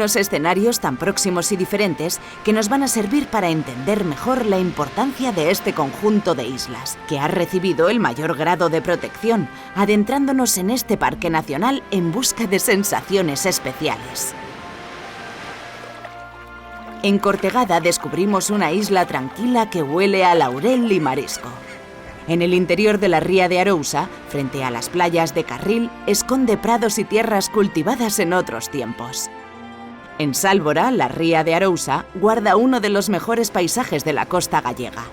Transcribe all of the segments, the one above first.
Unos escenarios tan próximos y diferentes que nos van a servir para entender mejor la importancia de este conjunto de islas, que ha recibido el mayor grado de protección, adentrándonos en este parque nacional en busca de sensaciones especiales. En Cortegada descubrimos una isla tranquila que huele a laurel y marisco. En el interior de la ría de Arousa, frente a las playas de Carril, esconde prados y tierras cultivadas en otros tiempos. En Sálvora, la ría de Arousa guarda uno de los mejores paisajes de la costa gallega.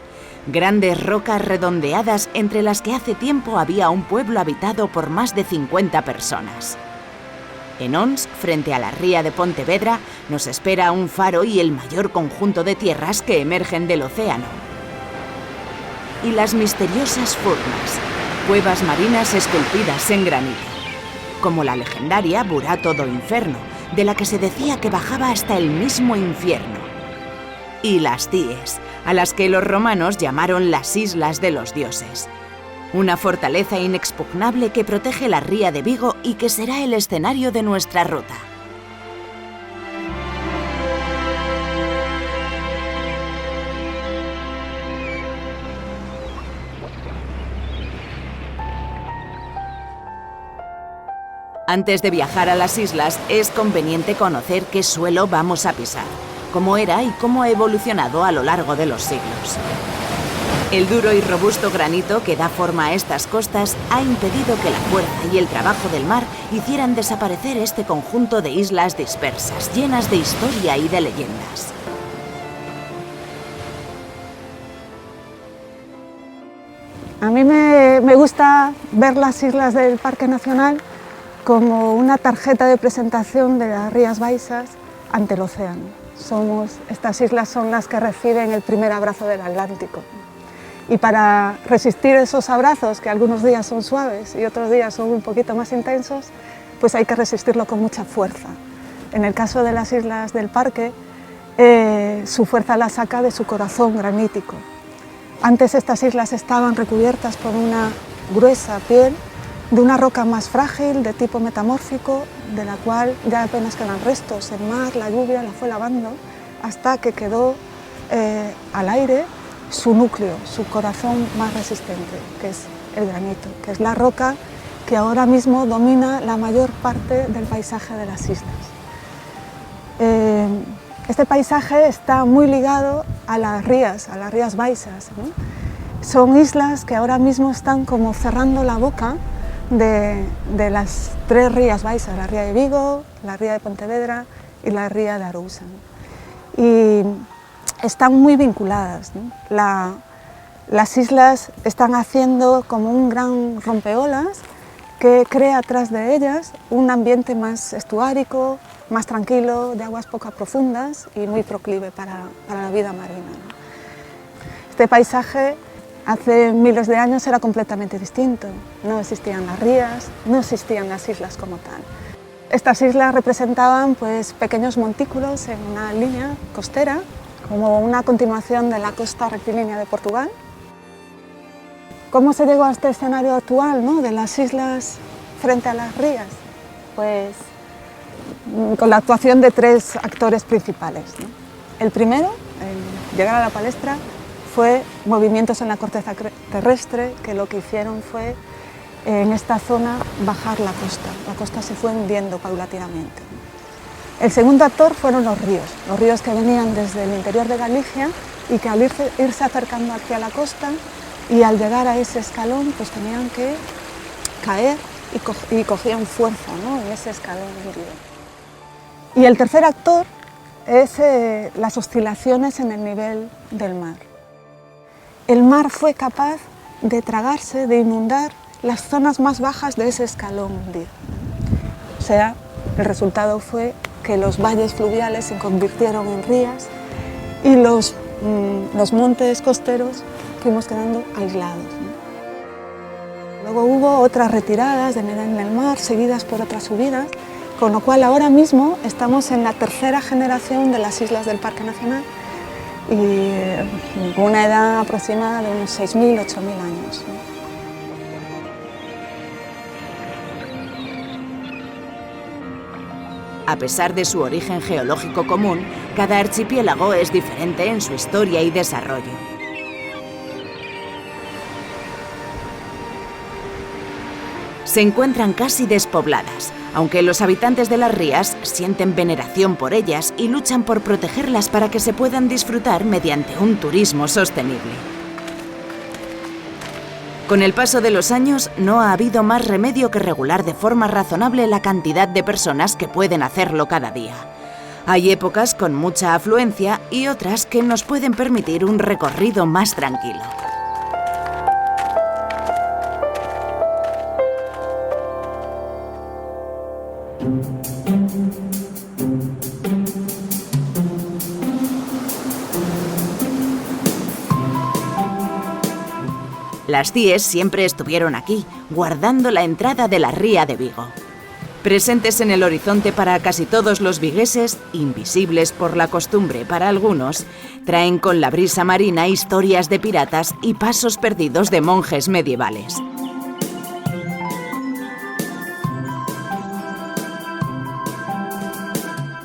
Grandes rocas redondeadas entre las que hace tiempo había un pueblo habitado por más de 50 personas. En Ons, frente a la ría de Pontevedra, nos espera un faro y el mayor conjunto de tierras que emergen del océano. Y las misteriosas Furnas, cuevas marinas esculpidas en granito, como la legendaria Burato do Inferno, de la que se decía que bajaba hasta el mismo infierno. Y las Tíes, a las que los romanos llamaron las Islas de los Dioses. Una fortaleza inexpugnable que protege la ría de Vigo y que será el escenario de nuestra ruta. Antes de viajar a las islas, es conveniente conocer qué suelo vamos a pisar, cómo era y cómo ha evolucionado a lo largo de los siglos. El duro y robusto granito que da forma a estas costas ha impedido que la fuerza y el trabajo del mar hicieran desaparecer este conjunto de islas dispersas, llenas de historia y de leyendas. A mí me gusta ver las islas del Parque Nacional como una tarjeta de presentación de las Rías Baixas ante el océano. Estas islas son las que reciben el primer abrazo del Atlántico. Y para resistir esos abrazos, que algunos días son suaves y otros días son un poquito más intensos, pues hay que resistirlo con mucha fuerza. En el caso de las islas del parque, su fuerza la saca de su corazón granítico. Antes estas islas estaban recubiertas por una gruesa piel de una roca más frágil, de tipo metamórfico, de la cual ya apenas quedan restos. El mar, la lluvia la fue lavando hasta que quedó al aire su núcleo, su corazón más resistente, que es el granito, que es la roca que ahora mismo domina la mayor parte del paisaje de las islas. Este paisaje está muy ligado a las rías baixas, ¿no? Son islas que ahora mismo están como cerrando la boca de las tres rías baixas, la ría de Vigo, la ría de Pontevedra y la ría de Arousa. Y están muy vinculadas, ¿no? Las islas están haciendo como un gran rompeolas que crea atrás de ellas un ambiente más estuárico, más tranquilo, de aguas poco profundas y muy proclive para la vida marina, ¿no? Este paisaje hace miles de años era completamente distinto. No existían las rías, no existían las islas como tal. Estas islas representaban pues, pequeños montículos en una línea costera, como una continuación de la costa rectilínea de Portugal. ¿Cómo se llegó a este escenario actual, ¿no? De las islas frente a las rías? Pues con la actuación de tres actores principales, ¿no? El primero, en llegar a la palestra, fue movimientos en la corteza terrestre que lo que hicieron fue en esta zona bajar la costa se fue hundiendo paulatinamente. El segundo actor fueron los ríos que venían desde el interior de Galicia y que al irse acercando hacia la costa y al llegar a ese escalón pues tenían que caer y cogían fuerza, ¿no? En ese escalón hundido. Y el tercer actor es las oscilaciones en el nivel del mar. El mar fue capaz de tragarse, de inundar las zonas más bajas de ese escalón hundido. O sea, el resultado fue que los valles fluviales se convirtieron en rías y los montes costeros fuimos quedando aislados, ¿no? Luego hubo otras retiradas en el mar, seguidas por otras subidas, con lo cual ahora mismo estamos en la tercera generación de las islas del Parque Nacional y con una edad aproximada de unos 6.000, 8.000 años, ¿no? A pesar de su origen geológico común, cada archipiélago es diferente en su historia y desarrollo. Se encuentran casi despobladas, aunque los habitantes de las rías sienten veneración por ellas y luchan por protegerlas para que se puedan disfrutar mediante un turismo sostenible. Con el paso de los años, no ha habido más remedio que regular de forma razonable la cantidad de personas que pueden hacerlo cada día. Hay épocas con mucha afluencia y otras que nos pueden permitir un recorrido más tranquilo. Las CIES siempre estuvieron aquí, guardando la entrada de la ría de Vigo. Presentes en el horizonte para casi todos los vigueses, invisibles por la costumbre para algunos, traen con la brisa marina historias de piratas y pasos perdidos de monjes medievales.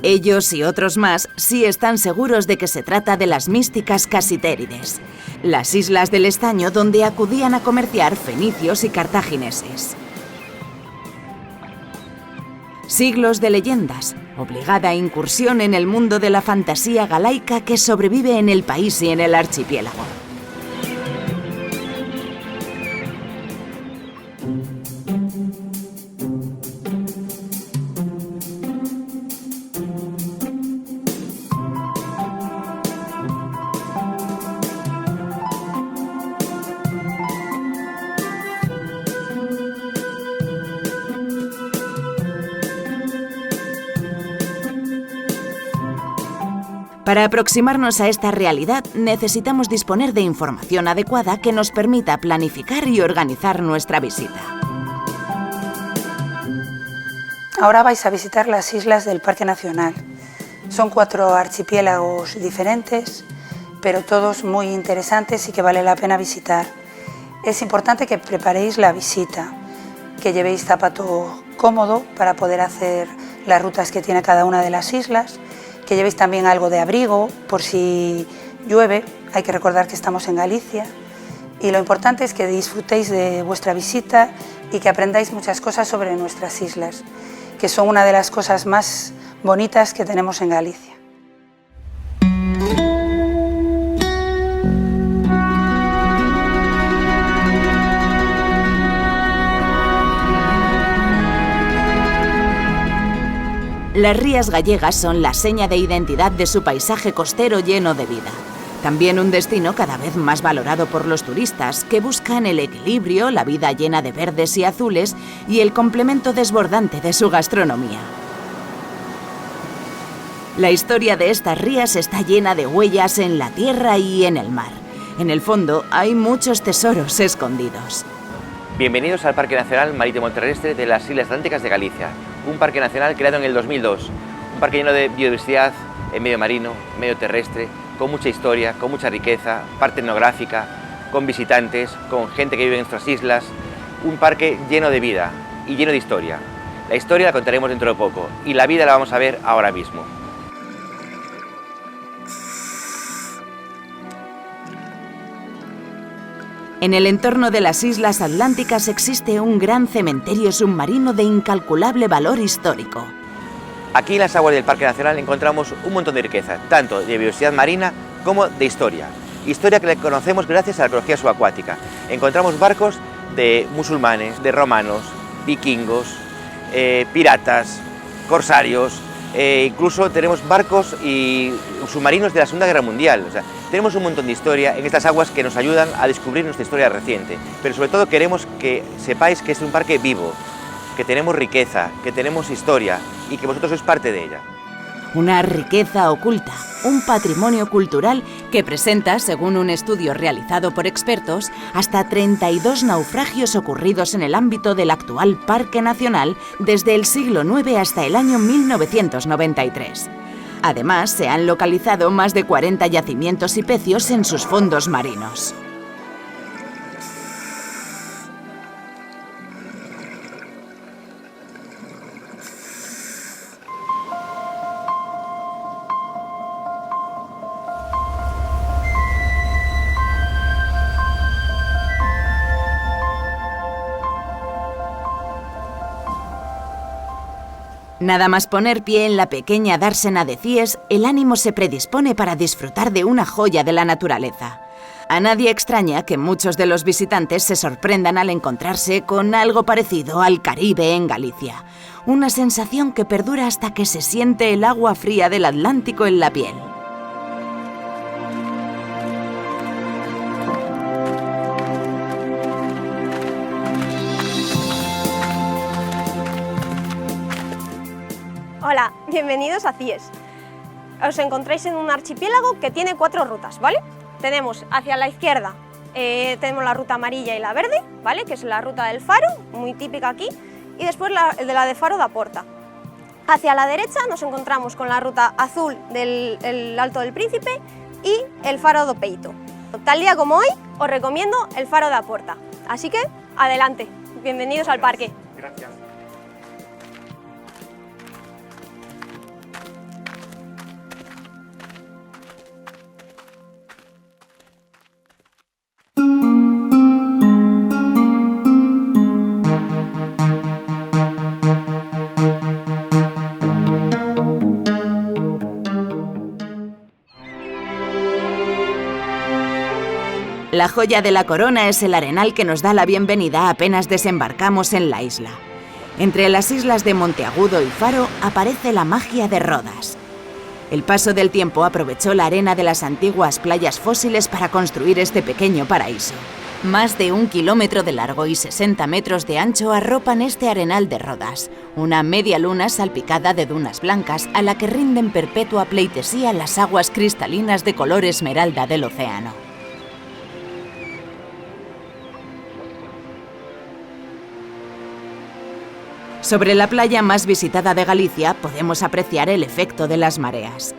Ellos y otros más sí están seguros de que se trata de las místicas Casitérides, las islas del estaño donde acudían a comerciar fenicios y cartagineses. Siglos de leyendas, obligada incursión en el mundo de la fantasía galaica que sobrevive en el país y en el archipiélago. Para aproximarnos a esta realidad, necesitamos disponer de información adecuada que nos permita planificar y organizar nuestra visita. Ahora vais a visitar las islas del Parque Nacional. Son 4 archipiélagos diferentes, pero todos muy interesantes y que vale la pena visitar. Es importante que preparéis la visita, que llevéis zapato cómodo para poder hacer las rutas que tiene cada una de las islas, que llevéis también algo de abrigo por si llueve. Hay que recordar que estamos en Galicia y lo importante es que disfrutéis de vuestra visita y que aprendáis muchas cosas sobre nuestras islas, que son una de las cosas más bonitas que tenemos en Galicia. Las rías gallegas son la seña de identidad de su paisaje costero lleno de vida. También un destino cada vez más valorado por los turistas que buscan el equilibrio, la vida llena de verdes y azules y el complemento desbordante de su gastronomía. La historia de estas rías está llena de huellas en la tierra y en el mar. En el fondo hay muchos tesoros escondidos. Bienvenidos al Parque Nacional Marítimo Terrestre de las Islas Atlánticas de Galicia, un parque nacional creado en el 2002, un parque lleno de biodiversidad en medio marino, medio terrestre, con mucha historia, con mucha riqueza, parte etnográfica, con visitantes, con gente que vive en nuestras islas, un parque lleno de vida y lleno de historia. La historia la contaremos dentro de poco y la vida la vamos a ver ahora mismo. En el entorno de las Islas Atlánticas existe un gran cementerio submarino de incalculable valor histórico. Aquí en las aguas del Parque Nacional encontramos un montón de riqueza, tanto de biodiversidad marina como de historia. Historia que la conocemos gracias a la arqueología subacuática. Encontramos barcos de musulmanes, de romanos, vikingos, piratas, corsarios, incluso tenemos barcos y submarinos de la Segunda Guerra Mundial. O sea, tenemos un montón de historia en estas aguas que nos ayudan a descubrir nuestra historia reciente, pero sobre todo queremos que sepáis que es un parque vivo, que tenemos riqueza, que tenemos historia y que vosotros sois parte de ella. Una riqueza oculta, un patrimonio cultural que presenta, según un estudio realizado por expertos, hasta 32 naufragios ocurridos en el ámbito del actual Parque Nacional desde el siglo IX hasta el año 1993. Además, se han localizado más de 40 yacimientos y pecios en sus fondos marinos. Nada más poner pie en la pequeña dársena de Cies, el ánimo se predispone para disfrutar de una joya de la naturaleza. A nadie extraña que muchos de los visitantes se sorprendan al encontrarse con algo parecido al Caribe en Galicia. Una sensación que perdura hasta que se siente el agua fría del Atlántico en la piel. Hola, bienvenidos a Cies. Os encontráis en un archipiélago que tiene 4 rutas, ¿vale? Tenemos hacia la izquierda, tenemos la ruta amarilla y la verde, ¿vale? Que es la ruta del Faro, muy típica aquí, y después la de Faro da Porta. Hacia la derecha nos encontramos con la ruta azul del Alto del Príncipe y el Faro do Peito. Tal día como hoy, os recomiendo el Faro da Porta. Así que, adelante, bienvenidos al parque. Gracias. La joya de la corona es el arenal que nos da la bienvenida apenas desembarcamos en la isla. Entre las islas de Monteagudo y Faro aparece la magia de Rodas. El paso del tiempo aprovechó la arena de las antiguas playas fósiles para construir este pequeño paraíso. Más de 1 kilómetro de largo y 60 metros de ancho arropan este arenal de Rodas, una media luna salpicada de dunas blancas a la que rinden perpetua pleitesía las aguas cristalinas de color esmeralda del océano. Sobre la playa más visitada de Galicia podemos apreciar el efecto de las mareas.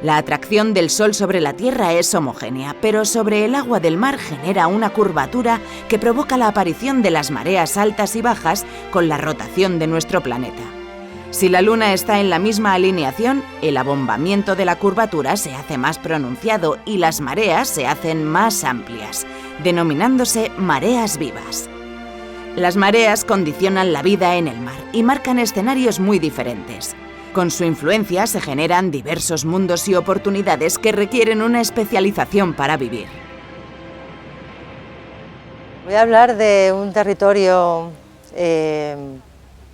La atracción del sol sobre la tierra es homogénea, pero sobre el agua del mar genera una curvatura que provoca la aparición de las mareas altas y bajas con la rotación de nuestro planeta. Si la Luna está en la misma alineación, el abombamiento de la curvatura se hace más pronunciado y las mareas se hacen más amplias, denominándose mareas vivas. Las mareas condicionan la vida en el mar y marcan escenarios muy diferentes. Con su influencia se generan diversos mundos y oportunidades que requieren una especialización para vivir. Voy a hablar de un territorio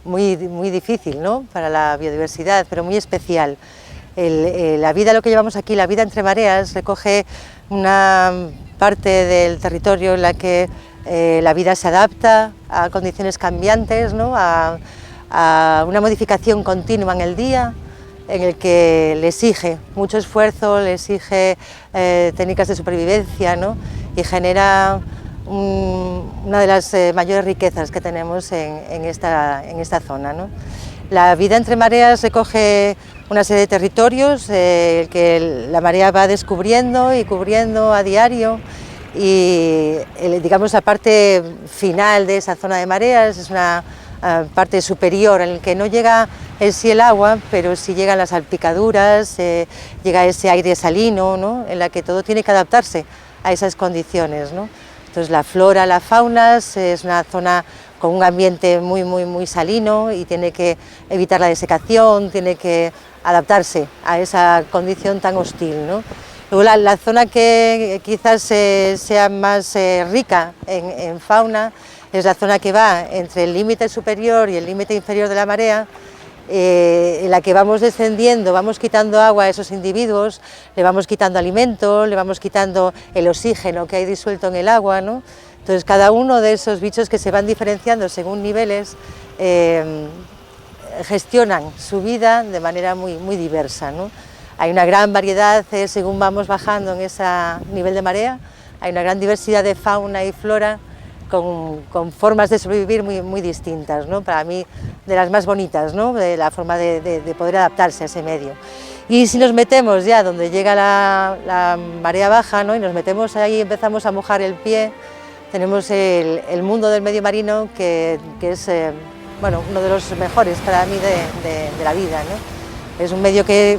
muy difícil, ¿no?, para la biodiversidad, pero muy especial. La vida, lo que llevamos aquí, la vida entre mareas, recoge una parte del territorio en la que la vida se adapta a condiciones cambiantes, ¿no?, a una modificación continua en el día, en el que le exige mucho esfuerzo, le exige técnicas de supervivencia, ¿no?, y genera una de las mayores riquezas que tenemos en esta zona, ¿no? La vida entre mareas recoge una serie de territorios que la marea va descubriendo y cubriendo a diario, y digamos la parte final de esa zona de mareas es una parte superior en la que no llega en sí el agua, pero sí llegan las salpicaduras, llega ese aire salino, ¿no?, en la que todo tiene que adaptarse a esas condiciones, ¿no? Entonces la flora, la fauna es una zona con un ambiente muy salino y tiene que evitar la desecación, tiene que adaptarse a esa condición tan hostil, ¿no? Luego la zona que quizás sea más rica en fauna es la zona que va entre el límite superior y el límite inferior de la marea, en la que vamos descendiendo, vamos quitando agua a esos individuos, le vamos quitando alimento, le vamos quitando el oxígeno que hay disuelto en el agua, ¿no? Entonces cada uno de esos bichos que se van diferenciando según niveles gestionan su vida de manera muy diversa, ¿no? Hay una gran variedad según vamos bajando en ese nivel de marea, hay una gran diversidad de fauna y flora con formas de sobrevivir muy distintas, ¿no? Para mí de las más bonitas, ¿no?, de la forma de poder adaptarse a ese medio. Y si nos metemos ya donde llega la marea baja, ¿no?, y nos metemos ahí y empezamos a mojar el pie, tenemos el mundo del medio marino que es bueno, uno de los mejores para mí de la vida, ¿no? Es un medio que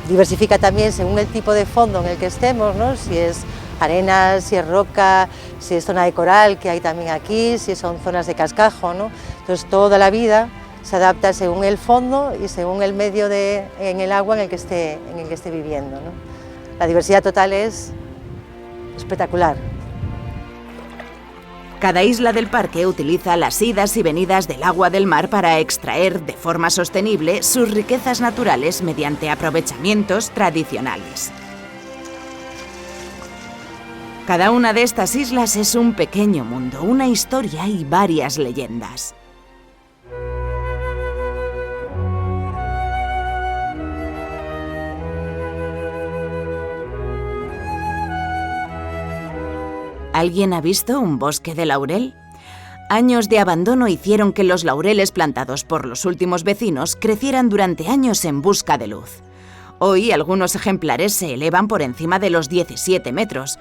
diversifica también según el tipo de fondo en el que estemos, ¿no?, si es arena, si es roca, si es zona de coral, que hay también aquí, si son zonas de cascajo, ¿no? Entonces toda la vida se adapta según el fondo y según el medio en el agua en el que esté viviendo, ¿no? La diversidad total es espectacular. Cada isla del parque utiliza las idas y venidas del agua del mar para extraer de forma sostenible sus riquezas naturales mediante aprovechamientos tradicionales. Cada una de estas islas es un pequeño mundo, una historia y varias leyendas. ¿Alguien ha visto un bosque de laurel? Años de abandono hicieron que los laureles plantados por los últimos vecinos crecieran durante años en busca de luz. Hoy algunos ejemplares se elevan por encima de los 17 metros.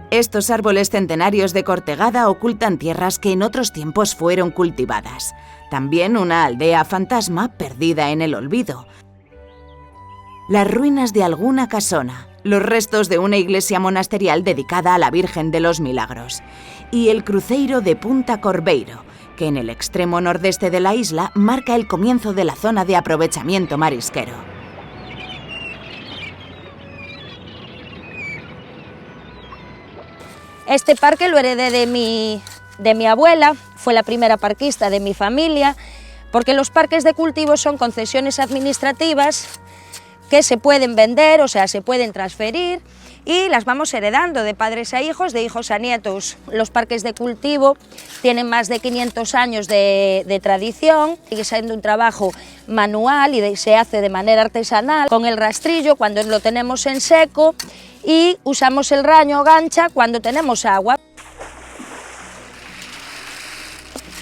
Estos árboles centenarios de cortegada ocultan tierras que en otros tiempos fueron cultivadas. También una aldea fantasma perdida en el olvido. Las ruinas de alguna casona, los restos de una iglesia monasterial dedicada a la Virgen de los Milagros y el cruceiro de Punta Corbeiro, que en el extremo nordeste de la isla marca el comienzo de la zona de aprovechamiento marisquero. Este parque lo heredé de mi abuela, fue la primera parquista de mi familia, porque los parques de cultivo son concesiones administrativas que se pueden vender, o sea, se pueden transferir y las vamos heredando de padres a hijos, de hijos a nietos. Los parques de cultivo tienen más de 500 años de tradición, sigue siendo un trabajo manual y se hace de manera artesanal, con el rastrillo cuando lo tenemos en seco y usamos el raño o gancha cuando tenemos agua.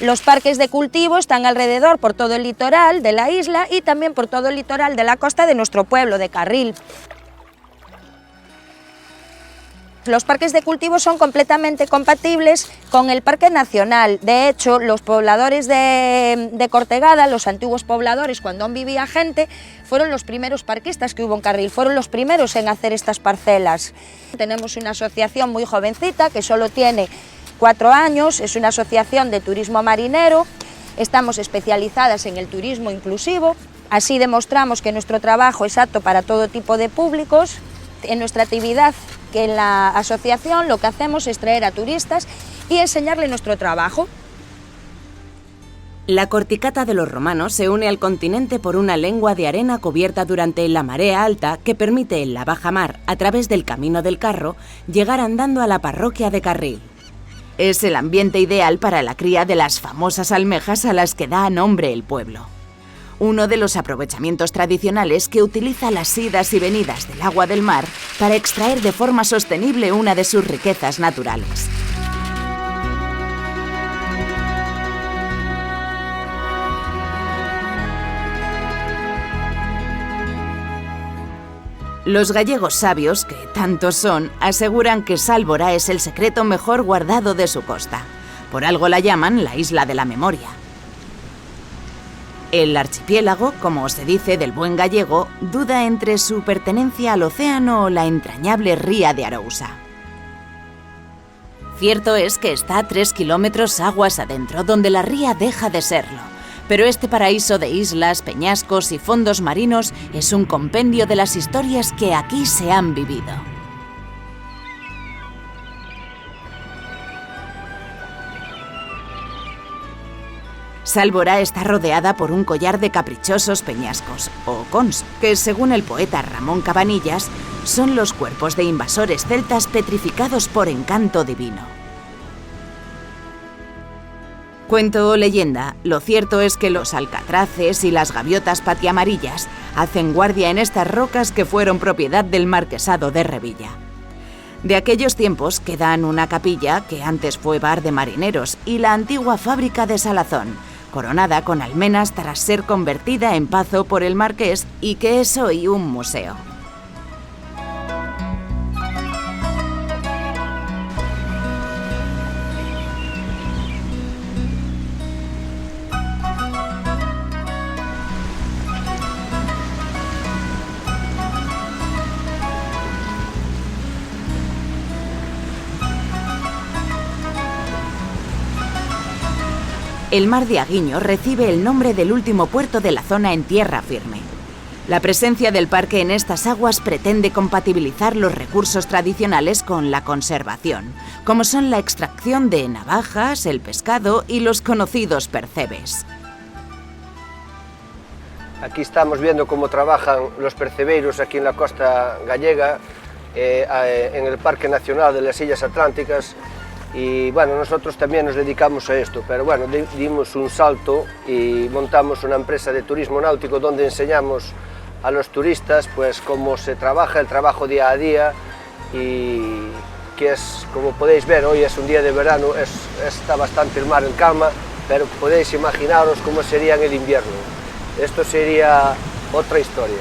Los parques de cultivo están alrededor por todo el litoral de la isla y también por todo el litoral de la costa de nuestro pueblo, de Carril. Los parques de cultivo son completamente compatibles con el Parque Nacional. De hecho, los pobladores de Cortegada, los antiguos pobladores, cuando aún vivía gente, fueron los primeros parquistas que hubo en Carril, fueron los primeros en hacer estas parcelas. Tenemos una asociación muy jovencita que solo tiene 4 años, es una asociación de turismo marinero, estamos especializadas en el turismo inclusivo, así demostramos que nuestro trabajo es apto para todo tipo de públicos. En nuestra actividad, que en la asociación lo que hacemos es traer a turistas y enseñarles nuestro trabajo. La Corticata de los romanos se une al continente por una lengua de arena cubierta durante la marea alta que permite en la bajamar, a través del Camino del Carro, llegar andando a la parroquia de Carril. Es el ambiente ideal para la cría de las famosas almejas a las que da nombre el pueblo. Uno de los aprovechamientos tradicionales que utiliza las idas y venidas del agua del mar para extraer de forma sostenible una de sus riquezas naturales. Los gallegos sabios, que tantos son, aseguran que Sálvora es el secreto mejor guardado de su costa. Por algo la llaman la isla de la memoria. El archipiélago, como se dice del buen gallego, duda entre su pertenencia al océano o la entrañable ría de Arousa. Cierto es que está a 3 kilómetros aguas adentro, donde la ría deja de serlo. Pero este paraíso de islas, peñascos y fondos marinos es un compendio de las historias que aquí se han vivido. Sálvora está rodeada por un collar de caprichosos peñascos, o cons, que según el poeta Ramón Cabanillas, son los cuerpos de invasores celtas petrificados por encanto divino. Cuento o leyenda, lo cierto es que los alcatraces y las gaviotas patiamarillas hacen guardia en estas rocas que fueron propiedad del marquesado de Revilla. De aquellos tiempos quedan una capilla que antes fue bar de marineros y la antigua fábrica de salazón, coronada con almenas tras ser convertida en pazo por el marqués y que es hoy un museo. El mar de Aguiño recibe el nombre del último puerto de la zona en tierra firme. La presencia del parque en estas aguas pretende compatibilizar los recursos tradicionales con la conservación, como son la extracción de navajas, el pescado y los conocidos percebes. Aquí estamos viendo cómo trabajan los percebeiros aquí en la costa gallega, en el Parque Nacional de las Islas Atlánticas, y bueno, nosotros también nos dedicamos a esto, pero bueno, dimos un salto y montamos una empresa de turismo náutico donde enseñamos a los turistas pues cómo se trabaja, el trabajo día a día, y que es, como podéis ver, hoy es un día de verano, está bastante el mar en calma, pero podéis imaginaros cómo sería en el invierno. Esto sería otra historia.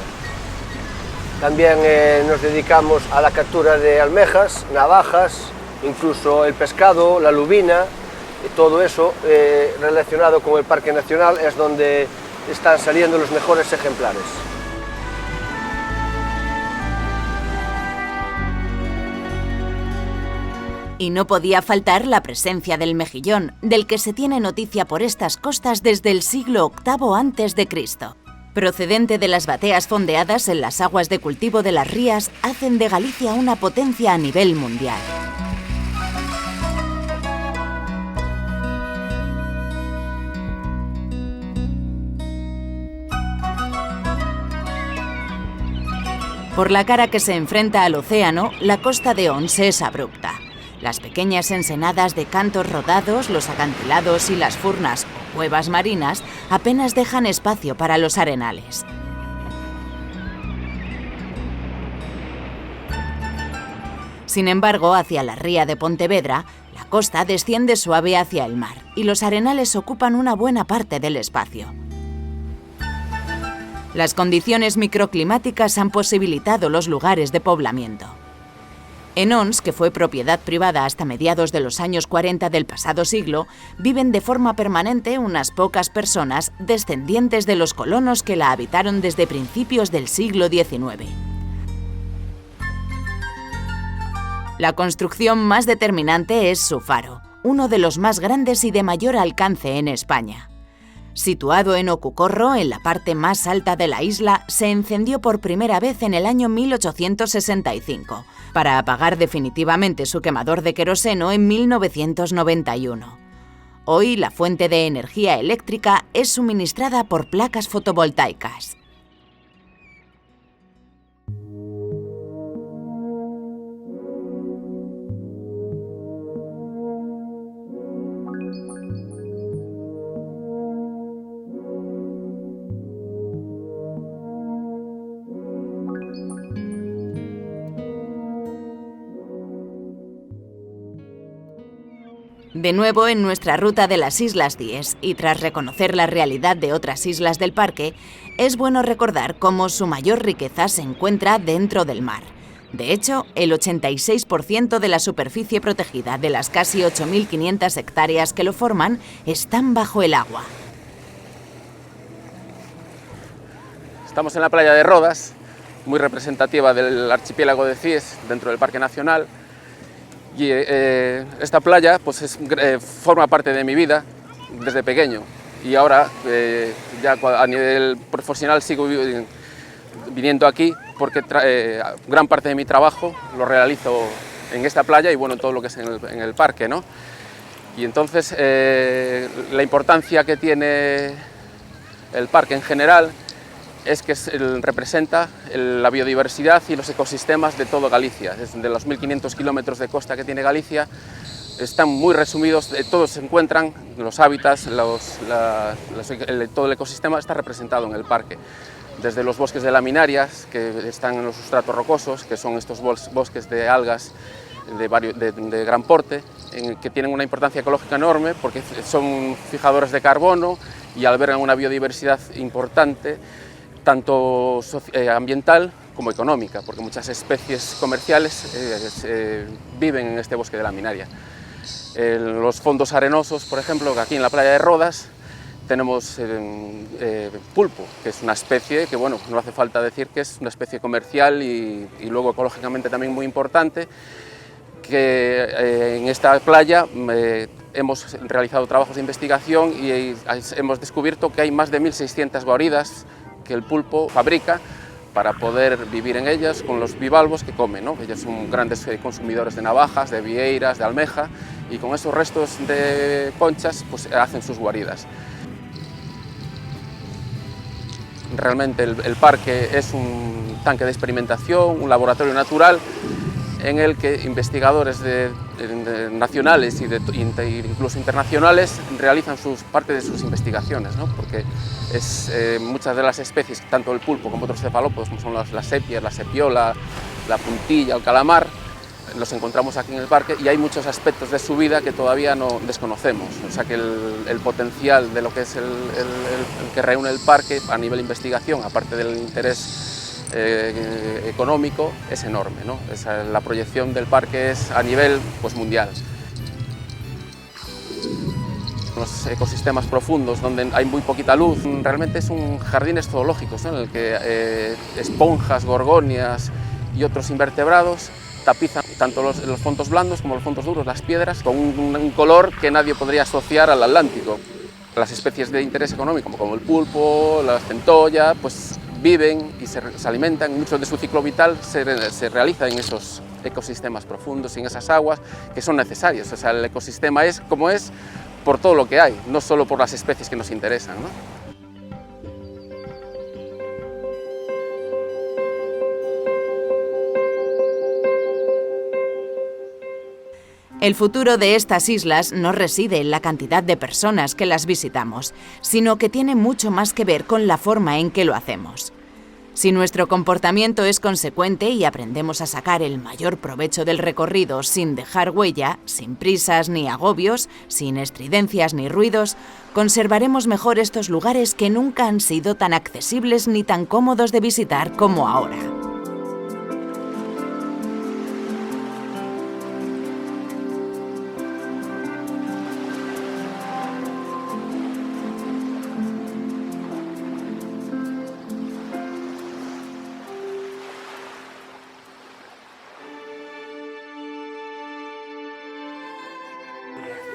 También nos dedicamos a la captura de almejas, navajas, incluso el pescado, la lubina, y todo eso relacionado con el Parque Nacional es donde están saliendo los mejores ejemplares. Y no podía faltar la presencia del mejillón, del que se tiene noticia por estas costas desde el siglo VIII a.C. Procedente de las bateas fondeadas en las aguas de cultivo de las rías, hacen de Galicia una potencia a nivel mundial. Por la cara que se enfrenta al océano, la costa de Ons es abrupta. Las pequeñas ensenadas de cantos rodados, los acantilados y las furnas o cuevas marinas apenas dejan espacio para los arenales. Sin embargo, hacia la ría de Pontevedra, la costa desciende suave hacia el mar y los arenales ocupan una buena parte del espacio. Las condiciones microclimáticas han posibilitado los lugares de poblamiento. En Ons, que fue propiedad privada hasta mediados de los años 40 del pasado siglo, viven de forma permanente unas pocas personas descendientes de los colonos que la habitaron desde principios del siglo XIX. La construcción más determinante es su faro, uno de los más grandes y de mayor alcance en España. Situado en Ocucorro, en la parte más alta de la isla, se encendió por primera vez en el año 1865, para apagar definitivamente su quemador de queroseno en 1991. Hoy la fuente de energía eléctrica es suministrada por placas fotovoltaicas. De nuevo en nuestra ruta de las Islas Cíes, y tras reconocer la realidad de otras islas del parque, es bueno recordar cómo su mayor riqueza se encuentra dentro del mar. De hecho, el 86% de la superficie protegida de las casi 8.500 hectáreas que lo forman están bajo el agua. Estamos en la playa de Rodas, muy representativa del archipiélago de Cíes, dentro del Parque Nacional. Y esta playa pues forma parte de mi vida desde pequeño, y ahora ya a nivel profesional sigo viniendo aquí porque gran parte de mi trabajo lo realizo en esta playa y bueno, todo lo que es en el parque, ¿no? Y entonces la importancia que tiene el parque en general es que representa la biodiversidad y los ecosistemas de todo Galicia. De los 1.500 kilómetros de costa que tiene Galicia, están muy resumidos, todos se encuentran, los hábitats, todo el ecosistema está representado en el parque. Desde los bosques de laminarias, que están en los sustratos rocosos, que son estos bosques de algas de gran porte, que tienen una importancia ecológica enorme porque son fijadores de carbono y albergan una biodiversidad importante, tanto ambiental como económica, porque muchas especies comerciales viven en este bosque de laminaria. Los fondos arenosos, por ejemplo, aquí en la playa de Rodas tenemos pulpo, que es una especie que, bueno, no hace falta decir que es una especie comercial y luego ecológicamente también muy importante, que en esta playa hemos realizado trabajos de investigación y hemos descubierto que hay más de 1.600 guaridas que el pulpo fabrica para poder vivir en ellas con los bivalvos que comen, ¿no? Ellos son grandes consumidores de navajas, de vieiras, de almeja, y con esos restos de conchas pues, hacen sus guaridas. Realmente el parque es un tanque de experimentación, un laboratorio natural en el que investigadores nacionales e incluso internacionales realizan parte de sus investigaciones, ¿no? Porque muchas de las especies, tanto el pulpo como otros cefalópodos, como son las sepias, la sepiola, la puntilla, el calamar, los encontramos aquí en el parque y hay muchos aspectos de su vida que todavía no desconocemos. O sea que el potencial de lo que es el que reúne el parque a nivel de investigación, aparte del interés económico, es enorme, ¿no? La proyección del parque es a nivel pues, mundial. Los ecosistemas profundos donde hay muy poquita luz, realmente son jardines zoológicos, ¿no? En el que esponjas, gorgonias y otros invertebrados tapizan tanto los fondos blandos como los fondos duros, las piedras, con un color que nadie podría asociar al Atlántico. Las especies de interés económico, como el pulpo, la centolla, pues viven y se alimentan, mucho de su ciclo vital se realiza en esos ecosistemas profundos, en esas aguas que son necesarias. O sea, el ecosistema es como es por todo lo que hay, no solo por las especies que nos interesan, ¿no? El futuro de estas islas no reside en la cantidad de personas que las visitamos, sino que tiene mucho más que ver con la forma en que lo hacemos. Si nuestro comportamiento es consecuente y aprendemos a sacar el mayor provecho del recorrido sin dejar huella, sin prisas ni agobios, sin estridencias ni ruidos, conservaremos mejor estos lugares que nunca han sido tan accesibles ni tan cómodos de visitar como ahora.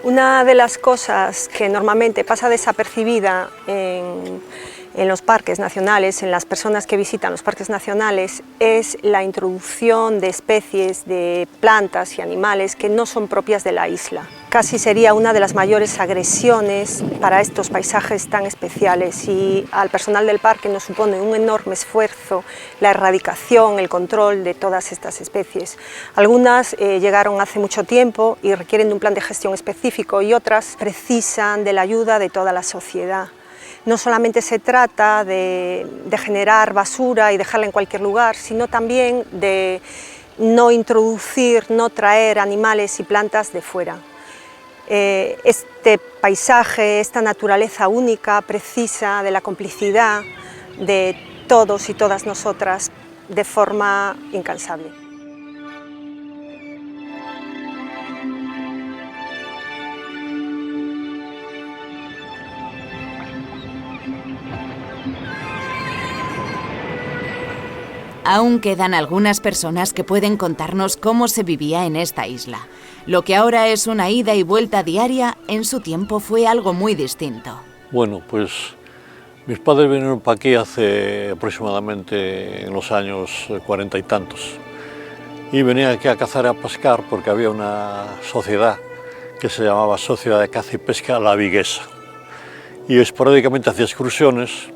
Una de las cosas que normalmente pasa desapercibida en los parques nacionales, en las personas que visitan los parques nacionales, es la introducción de especies de plantas y animales que no son propias de la isla. Casi sería una de las mayores agresiones para estos paisajes tan especiales y al personal del parque nos supone un enorme esfuerzo la erradicación, el control de todas estas especies. Algunas llegaron hace mucho tiempo y requieren de un plan de gestión específico y otras precisan de la ayuda de toda la sociedad. No solamente se trata de generar basura y dejarla en cualquier lugar, sino también de no introducir, no traer animales y plantas de fuera. Este paisaje, esta naturaleza única precisa de la complicidad de todos y todas nosotras de forma incansable. Aún quedan algunas personas que pueden contarnos cómo se vivía en esta isla. Lo que ahora es una ida y vuelta diaria, en su tiempo fue algo muy distinto. Bueno, pues mis padres vinieron para aquí hace aproximadamente en los años 40 y tantos. Y venían aquí a cazar y a pescar porque había una sociedad que se llamaba Sociedad de Caza y Pesca La Viguesa. Y esporádicamente hacía excursiones,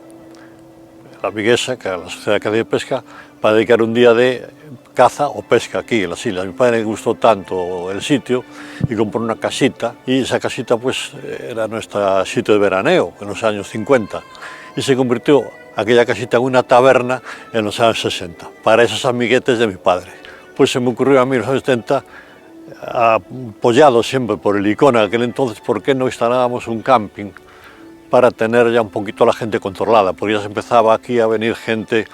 La Viguesa, que era la Sociedad de Caza y Pesca, para dedicar un día de caza o pesca aquí en las islas. A mi padre le gustó tanto el sitio y compró una casita, y esa casita pues era nuestro sitio de veraneo en los años 50 y se convirtió aquella casita en una taberna en los años 60 para esos amiguetes de mi padre. Pues se me ocurrió a mí en los años 70, apoyado siempre por el ICONA aquel entonces, ¿por qué no instalábamos un camping para tener ya un poquito a la gente controlada? Porque ya se empezaba aquí a venir gente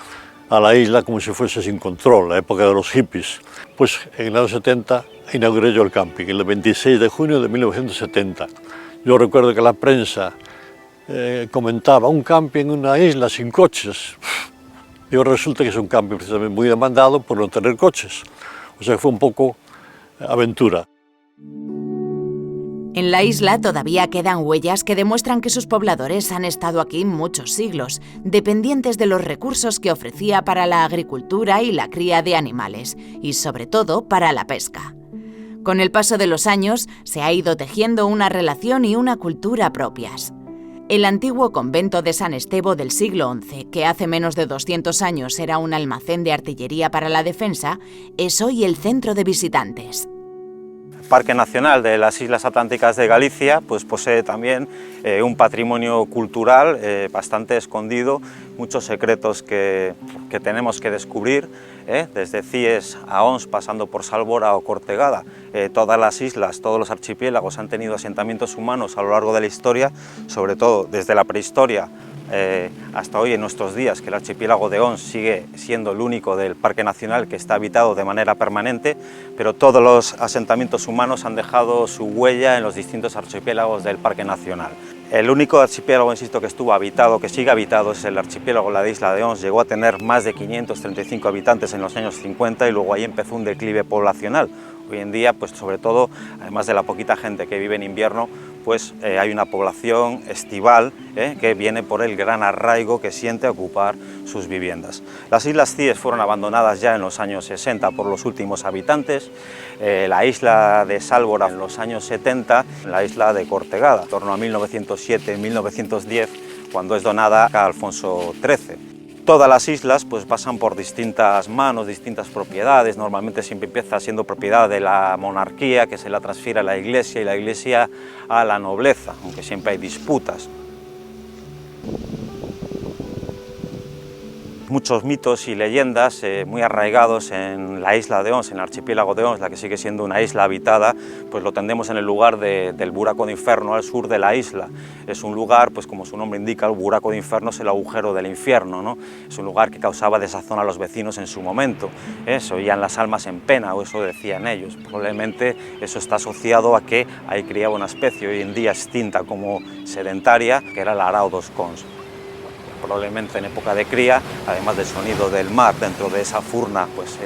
a la isla como si fuese sin control, la época de los hippies. Pues en el año 70 inauguré yo el camping, el 26 de junio de 1970. Yo recuerdo que la prensa comentaba un camping en una isla sin coches. Y ahora resulta que es un camping precisamente muy demandado por no tener coches. O sea que fue un poco aventura. En la isla todavía quedan huellas que demuestran que sus pobladores han estado aquí muchos siglos, dependientes de los recursos que ofrecía para la agricultura y la cría de animales, y sobre todo para la pesca. Con el paso de los años se ha ido tejiendo una relación y una cultura propias. El antiguo convento de San Estevo del siglo XI, que hace menos de 200 años era un almacén de artillería para la defensa, es hoy el centro de visitantes. El Parque Nacional de las Islas Atlánticas de Galicia pues posee también un patrimonio cultural bastante escondido, muchos secretos que tenemos que descubrir, desde Cíes a Ons, pasando por Salvora o Cortegada. Todas las islas, todos los archipiélagos han tenido asentamientos humanos a lo largo de la historia, sobre todo desde la prehistoria hasta hoy en nuestros días, que el archipiélago de Ons sigue siendo el único del Parque Nacional que está habitado de manera permanente, pero todos los asentamientos humanos han dejado su huella en los distintos archipiélagos del Parque Nacional. El único archipiélago, insisto, que estuvo habitado, que sigue habitado, es el archipiélago, la de Isla de Ons. Llegó a tener más de 535 habitantes en los años 50 y luego ahí empezó un declive poblacional. Hoy en día, pues sobre todo, además de la poquita gente que vive en invierno, pues hay una población estival que viene por el gran arraigo que siente a ocupar sus viviendas. Las Islas Cíes fueron abandonadas ya en los años 60 por los últimos habitantes, la isla de Sálvora en los años 70, la isla de Cortegada, en torno a 1907-1910, cuando es donada a Alfonso XIII. Todas las islas pues pasan por distintas manos, distintas propiedades. Normalmente siempre empieza siendo propiedad de la monarquía, que se la transfiere a la Iglesia, y la Iglesia a la nobleza, aunque siempre hay disputas. Muchos mitos y leyendas muy arraigados en la isla de Ons, en el archipiélago de Ons, la que sigue siendo una isla habitada, pues lo tendemos en el lugar del Buraco de Inferno, al sur de la isla. Es un lugar, pues como su nombre indica, el Buraco de Inferno es el agujero del infierno, ¿no? Es un lugar que causaba desazón a los vecinos en su momento, se oían las almas en pena, o eso decían ellos. Probablemente eso está asociado a que ahí criaba una especie hoy en día extinta como sedentaria, que era el arao dos cons. Probablemente en época de cría, además del sonido del mar dentro de esa furna, pues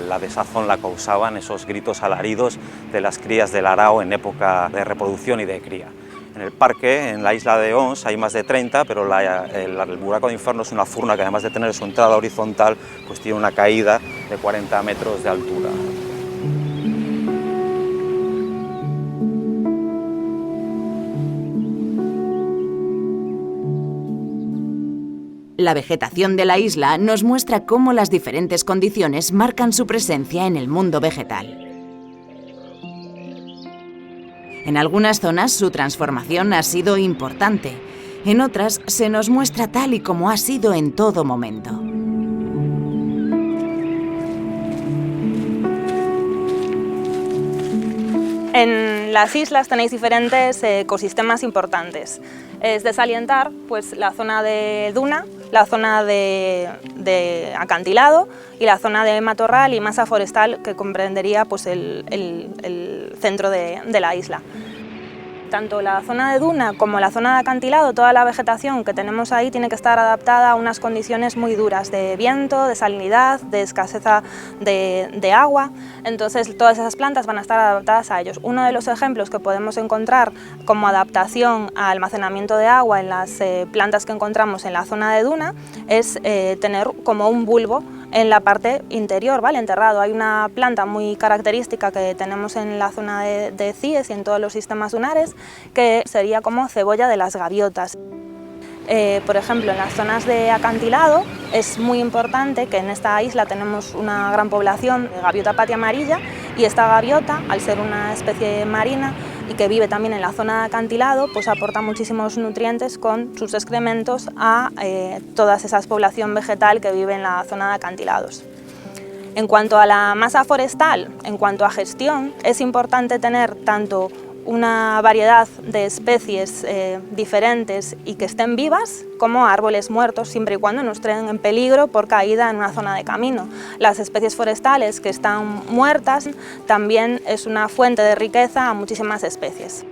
la desazón la causaban esos gritos alaridos de las crías del arao en época de reproducción y de cría. En el parque, en la isla de Ons, hay más de 30, pero el Buraco de Inferno es una furna que además de tener su entrada horizontal, pues tiene una caída de 40 metros de altura. La vegetación de la isla nos muestra cómo las diferentes condiciones marcan su presencia en el mundo vegetal. En algunas zonas su transformación ha sido importante, en otras se nos muestra tal y como ha sido en todo momento. En las islas tenéis diferentes ecosistemas importantes. Es de salientar pues, la zona de duna, la zona de acantilado y la zona de matorral y masa forestal que comprendería pues, el centro de la isla. Tanto la zona de duna como la zona de acantilado, toda la vegetación que tenemos ahí tiene que estar adaptada a unas condiciones muy duras de viento, de salinidad, de escasez de agua. Entonces todas esas plantas van a estar adaptadas a ellos. Uno de los ejemplos que podemos encontrar como adaptación a almacenamiento de agua en las plantas que encontramos en la zona de duna es tener como un bulbo en la parte interior, ¿vale? Enterrado. Hay una planta muy característica que tenemos en la zona de Cíes y en todos los sistemas dunares, que sería como cebolla de las gaviotas. Por ejemplo, en las zonas de acantilado es muy importante que en esta isla tenemos una gran población de gaviota patia amarilla, y esta gaviota, al ser una especie marina y que vive también en la zona de acantilado, pues aporta muchísimos nutrientes con sus excrementos a toda esa población vegetal que vive en la zona de acantilados. En cuanto a la masa forestal, en cuanto a gestión, es importante tener tanto una variedad de especies diferentes y que estén vivas, como árboles muertos, siempre y cuando no estén en peligro por caída en una zona de camino. Las especies forestales que están muertas también es una fuente de riqueza a muchísimas especies.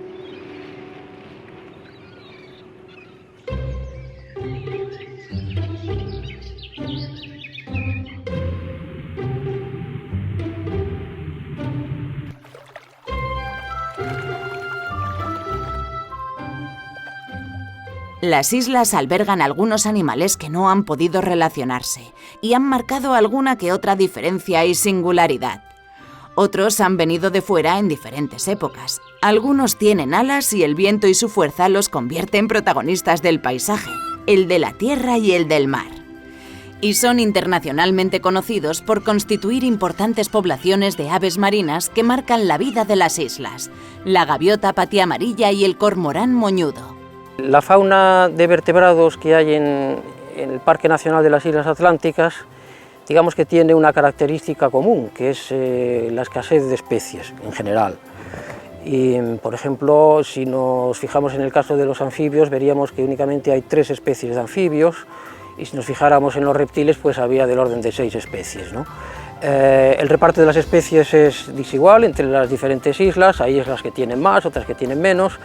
Las islas albergan algunos animales que no han podido relacionarse y han marcado alguna que otra diferencia y singularidad. Otros han venido de fuera en diferentes épocas. Algunos tienen alas y el viento y su fuerza los convierte en protagonistas del paisaje, el de la tierra y el del mar. Y son internacionalmente conocidos por constituir importantes poblaciones de aves marinas que marcan la vida de las islas, la gaviota patiamarilla y el cormorán moñudo. La fauna de vertebrados que hay en el Parque Nacional de las Islas Atlánticas, digamos que tiene una característica común, que es la escasez de especies en general. Y, por ejemplo, si nos fijamos en el caso de los anfibios, veríamos que únicamente hay 3 especies de anfibios, y si nos fijáramos en los reptiles, pues había del orden de 6 especies, ¿no? El reparto de las especies es desigual entre las diferentes islas, hay islas que tienen más, otras que tienen menos,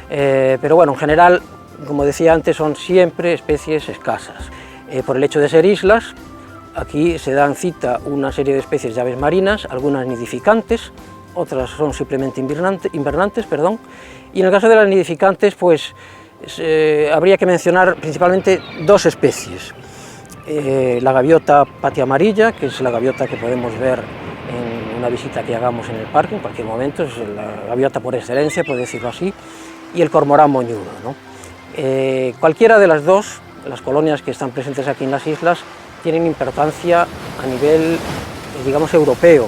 pero bueno, en general, como decía antes, son siempre especies escasas. Por el hecho de ser islas, aquí se dan cita una serie de especies de aves marinas, algunas nidificantes, otras son simplemente invernantes, y en el caso de las nidificantes, pues habría que mencionar principalmente 2 especies. La gaviota patiamarilla, que es la gaviota que podemos ver en una visita que hagamos en el parque en cualquier momento, es la gaviota por excelencia, por decirlo así, y el cormorán moñudo, ¿no? Cualquiera de las dos, las colonias que están presentes aquí en las islas, tienen importancia a nivel, digamos, europeo,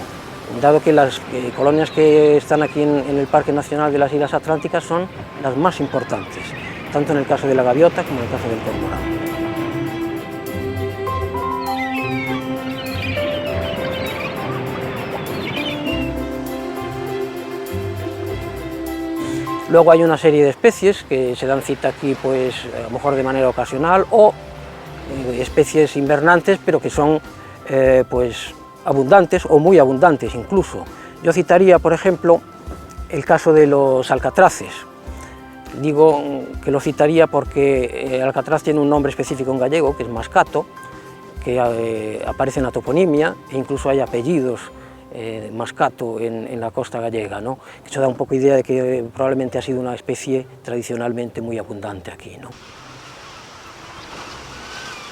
dado que las colonias que están aquí en el Parque Nacional de las Islas Atlánticas son las más importantes, tanto en el caso de la gaviota como en el caso del cormorán. Luego hay una serie de especies que se dan cita aquí, pues a lo mejor de manera ocasional, o especies invernantes, pero que son pues abundantes o muy abundantes incluso. Yo citaría, por ejemplo, el caso de los alcatraces. Digo que lo citaría porque el alcatraz tiene un nombre específico en gallego, que es mascato, que aparece en la toponimia, e incluso hay apellidos mascato en la costa gallega, ¿no? Eso da un poco idea de que probablemente ha sido una especie tradicionalmente muy abundante aquí, ¿no?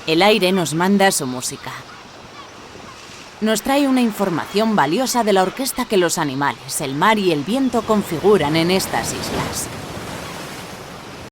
El aire nos manda su música. Nos trae una información valiosa de la orquesta que los animales, el mar y el viento configuran en estas islas.